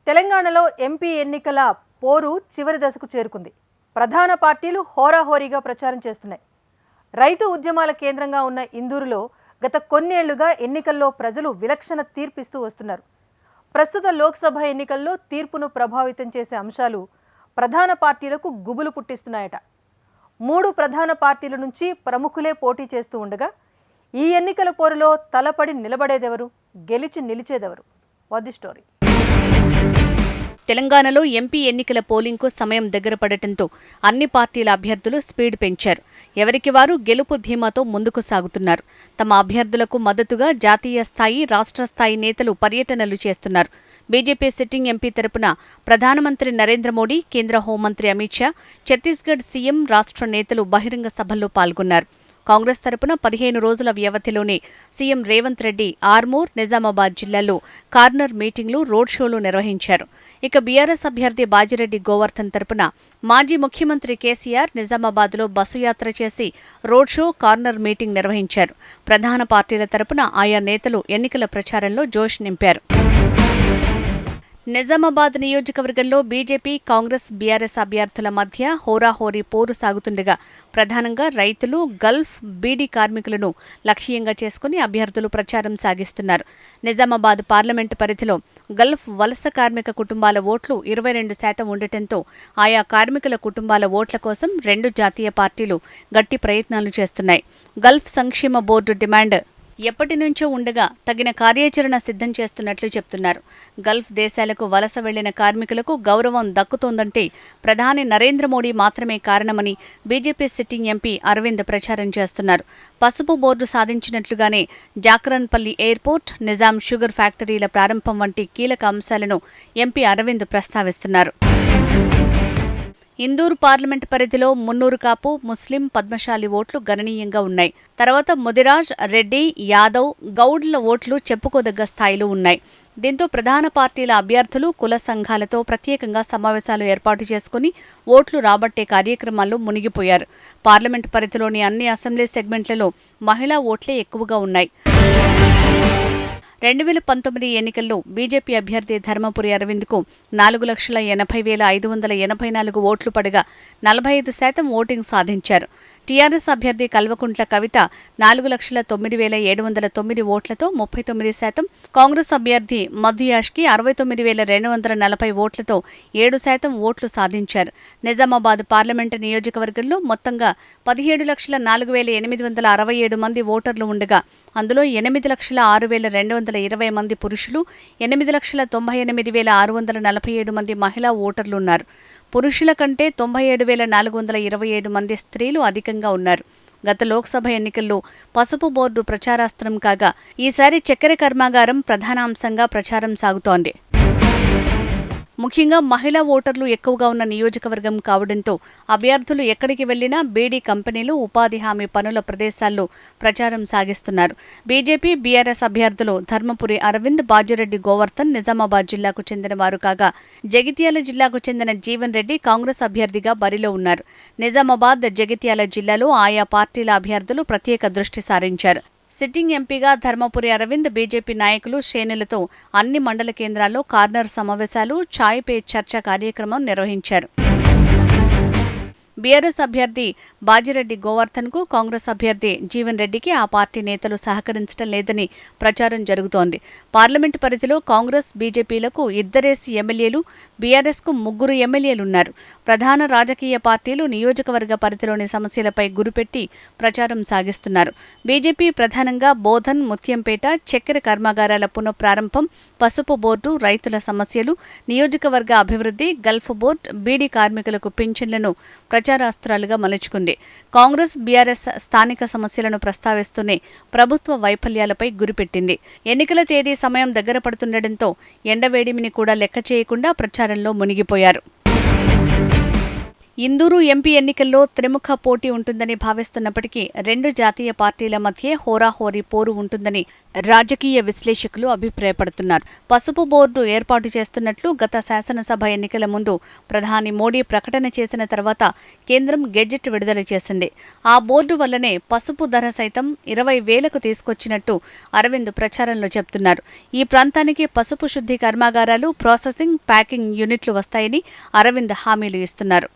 తెలంగాణలో ఎంపీ ఎన్నికల పోరు చివరి దశకు చేరుకుంది. ప్రధాన పార్టీలు హోరాహోరీగా ప్రచారం చేస్తున్నాయి. రైతు ఉద్యమాల కేంద్రంగా ఉన్న ఇందూరులో గత కొన్నేళ్లుగా ఎన్నికల్లో ప్రజలు విలక్షణ తీర్పిస్తూ వస్తున్నారు. ప్రస్తుత లోక్సభ ఎన్నికల్లో తీర్పును ప్రభావితం చేసే అంశాలు ప్రధాన పార్టీలకు గుబులు పుట్టిస్తున్నాయట. 3 ప్రధాన పార్టీల నుంచి ప్రముఖులే పోటీ చేస్తూ ఉండగా ఈ ఎన్నికల పోరులో తలపడి నిలబడేదెవరు, గెలిచి నిలిచేదెవరు? What the story? తెలంగాణలో ఎంపీ ఎన్నికల పోలింగ్కు సమయం దగ్గర పడటంతో అన్ని పార్టీల అభ్యర్థులు స్పీడ్ పెంచారు. ఎవరికి వారు గెలుపు ధీమాతో ముందుకు సాగుతున్నారు. తమ అభ్యర్థులకు మద్దతుగా జాతీయ స్థాయి, రాష్ట్ర స్థాయి నేతలు పర్యటనలు చేస్తున్నారు. బీజేపీ సిట్టింగ్ ఎంపీ తరపున ప్రధానమంత్రి నరేంద్ర మోడీ, కేంద్ర హోంమంత్రి అమిత్ షా, ఛత్తీస్గఢ్ సీఎం, రాష్ట్ర నేతలు బహిరంగ సభల్లో పాల్గొన్నారు. కాంగ్రెస్ తరపున 15 రోజుల వ్యవధిలోనే సీఎం రేవంత్ రెడ్డి ఆర్మూర్, నిజామాబాద్ జిల్లాల్లో కార్నర్ మీటింగ్లు, రోడ్ షోలు నిర్వహించారు. ఇక బీఆర్ఎస్ అభ్యర్థి బాజిరెడ్డి గోవర్ధన్ తరపున మాజీ ముఖ్యమంత్రి కేసీఆర్ నిజామాబాద్లో బస్సు యాత్ర చేసి రోడ్ షో, కార్నర్ మీటింగ్ నిర్వహించారు. ప్రధాన పార్టీల తరపున ఆయా నేతలు ఎన్నికల ప్రచారంలో జోష్ నింపారు. నిజామాబాద్ నియోజకవర్గంలో బీజేపీ, కాంగ్రెస్, బీఆర్ఎస్ అభ్యర్థుల మధ్య హోరాహోరీ పోరు సాగుతుండగా ప్రధానంగా రైతులు, గల్ఫ్, బీడీ కార్మికులను లక్ష్యంగా చేసుకుని అభ్యర్థులు ప్రచారం సాగిస్తున్నారు. నిజామాబాద్ పార్లమెంటు పరిధిలో గల్ఫ్ వలస కార్మిక కుటుంబాల ఓట్లు 22% ఉండటంతో ఆయా కార్మికుల కుటుంబాల ఓట్ల కోసం 2 జాతీయ పార్టీలు గట్టి ప్రయత్నాలు చేస్తున్నాయి. గల్ఫ్ సంక్షేమ బోర్డు డిమాండ్ ఎప్పటి నుంచో ఉండగా తగిన కార్యాచరణ సిద్ధం చేస్తున్నట్లు చెప్తున్నారు. గల్ఫ్ దేశాలకు వలస వెళ్లిన కార్మికులకు గౌరవం దక్కుతోందంటే ప్రధాని నరేంద్ర మోడీ మాత్రమే కారణమని బీజేపీ సిట్టింగ్ ఎంపీ అరవింద్ ప్రచారం చేస్తున్నారు. పసుపు బోర్డు సాధించినట్లుగానే జాక్రన్పల్లి ఎయిర్పోర్ట్, నిజాం షుగర్ ఫ్యాక్టరీల ప్రారంభం వంటి కీలక అంశాలను ఎంపీ అరవింద్ ప్రస్తావిస్తున్నారు. ఇందూరు పార్లమెంటు పరిధిలో మున్నూరు కాపు, ముస్లిం, పద్మశాలి ఓట్లు గణనీయంగా ఉన్నాయి. తర్వాత ముదిరాజ్, రెడ్డి, యాదవ్, గౌడ్ల ఓట్లు చెప్పుకోదగ్గ స్థాయిలో ఉన్నాయి. దీంతో ప్రధాన పార్టీల అభ్యర్థులు కుల సంఘాలతో ప్రత్యేకంగా సమావేశాలు ఏర్పాటు చేసుకుని ఓట్లు రాబట్టే కార్యక్రమాల్లో మునిగిపోయారు. పార్లమెంటు పరిధిలోని అన్ని అసెంబ్లీ సెగ్మెంట్లలో మహిళా ఓట్లే ఎక్కువగా ఉన్నాయి. 2019 ఎన్నికల్లో బీజేపీ అభ్యర్థి ధర్మపురి అరవింద్కు 4,80,584 ఓట్లు పడగా 45% ఓటింగ్ సాధించారు. టీఆర్ఎస్ అభ్యర్థి కల్వకుంట్ల కవిత 4,09,709 ఓట్లతో 39%, కాంగ్రెస్ అభ్యర్థి మధుయాష్కి 69,240 ఓట్లతో 7% ఓట్లు సాధించారు. నిజామాబాద్ పార్లమెంటు నియోజకవర్గంలో మొత్తంగా 17,04,867 మంది ఓటర్లు ఉండగా అందులో 8,06,220 మంది పురుషులు, 8,98,647 మంది మహిళా ఓటర్లున్నారు. పురుషుల కంటే 97,427 మంది స్త్రీలు అధికంగా ఉన్నారు. గత లోక్సభ ఎన్నికల్లో పసుపు బోర్డు ప్రచారాస్త్రం కాగా ఈసారి చక్కెర కర్మాగారం ప్రధాన అంశంగా ప్రచారం సాగుతోంది. ముఖ్యంగా మహిళా ఓటర్లు ఎక్కువగా ఉన్న నియోజకవర్గం కావడంతో అభ్యర్థులు ఎక్కడికి వెళ్లినా బీడీ కంపెనీలు, ఉపాధి హామీ పనుల ప్రదేశాల్లో ప్రచారం సాగిస్తున్నారు. బీజేపీ, బీఆర్ఎస్ అభ్యర్థులు ధర్మపురి అరవింద్, బాజిరెడ్డి గోవర్ధన్ నిజామాబాద్ జిల్లాకు చెందిన వారు కాగా జగిత్యాల జిల్లాకు చెందిన జీవన్ రెడ్డి కాంగ్రెస్ అభ్యర్థిగా బరిలో ఉన్నారు. నిజామాబాద్, జగిత్యాల జిల్లాలో ఆయా పార్టీల అభ్యర్థులు ప్రత్యేక దృష్టి సారించారు. సిట్టింగ్ ఎంపీగా ధర్మపురి అరవింద్ బీజేపీ నాయకులు, శ్రేణులతో అన్ని మండల కేంద్రాల్లో కార్నర్ సమావేశాలు, ఛాయ్ పే చర్చ కార్యక్రమం నిర్వహించారు. బీఆర్ఎస్ అభ్యర్థి బాజిరెడ్డి గోవర్ధన్కు కాంగ్రెస్ అభ్యర్థి జీవన్ రెడ్డికి ఆ పార్టీ నేతలు సహకరించడం లేదని ప్రచారం జరుగుతోంది. పార్లమెంటు పరిధిలో కాంగ్రెస్, బీజేపీలకు 2 ఎమ్మెల్యేలు, బీఆర్ఎస్కు 3 ఎమ్మెల్యేలున్నారు. ప్రధాన రాజకీయ పార్టీలు నియోజకవర్గ పరిధిలోని సమస్యలపై గురిపెట్టి ప్రచారం సాగిస్తున్నారు. బీజేపీ ప్రధానంగా బోధన్, ముత్యంపేట, చక్కెర కర్మాగారాల పునఃప్రారంభం, పసుపు బోర్డు, రైతుల సమస్యలు, నియోజకవర్గ అభివృద్ధి, గల్ఫ్ బోర్డు, బీడీ కార్మికులకు పింఛన్లను ప్రచారాస్త్రాలుగా మలుచుకుంది. కాంగ్రెస్, బీఆర్ఎస్ స్థానిక సమస్యలను ప్రస్తావిస్తూనే ప్రభుత్వ వైఫల్యాలపై గురిపెట్టింది. ఎన్నికల తేదీ సమయం దగ్గర పడుతుండటంతో ఎండవేడిమిని కూడా లెక్క చేయకుండా ప్రచారంలో మునిగిపోయారు. ఇందూరు ఎంపీ ఎన్నికల్లో త్రిముఖ పోటీ ఉంటుందని భావిస్తున్నప్పటికీ 2 జాతీయ పార్టీల మధ్య హోరాహోరీ పోరు ఉంటుందని రాజకీయ విశ్లేషకులు అభిప్రాయపడుతున్నారు. పసుపు బోర్డు ఏర్పాటు చేస్తున్నట్లు గత శాసనసభ ఎన్నికల ముందు ప్రధాని మోడీ ప్రకటన చేసిన తర్వాత కేంద్రం గెజెట్ విడుదల చేసింది. ఆ బోర్డు వల్లనే పసుపు ధర సైతం 20,000కు తీసుకొచ్చినట్టు అరవింద్ ప్రచారంలో చెబుతున్నారు. ఈ ప్రాంతానికి పసుపు శుద్ధి కర్మాగారాలు, ప్రాసెసింగ్, ప్యాకింగ్ యూనిట్లు వస్తాయని అరవింద్ హామీలు ఇస్తున్నారు.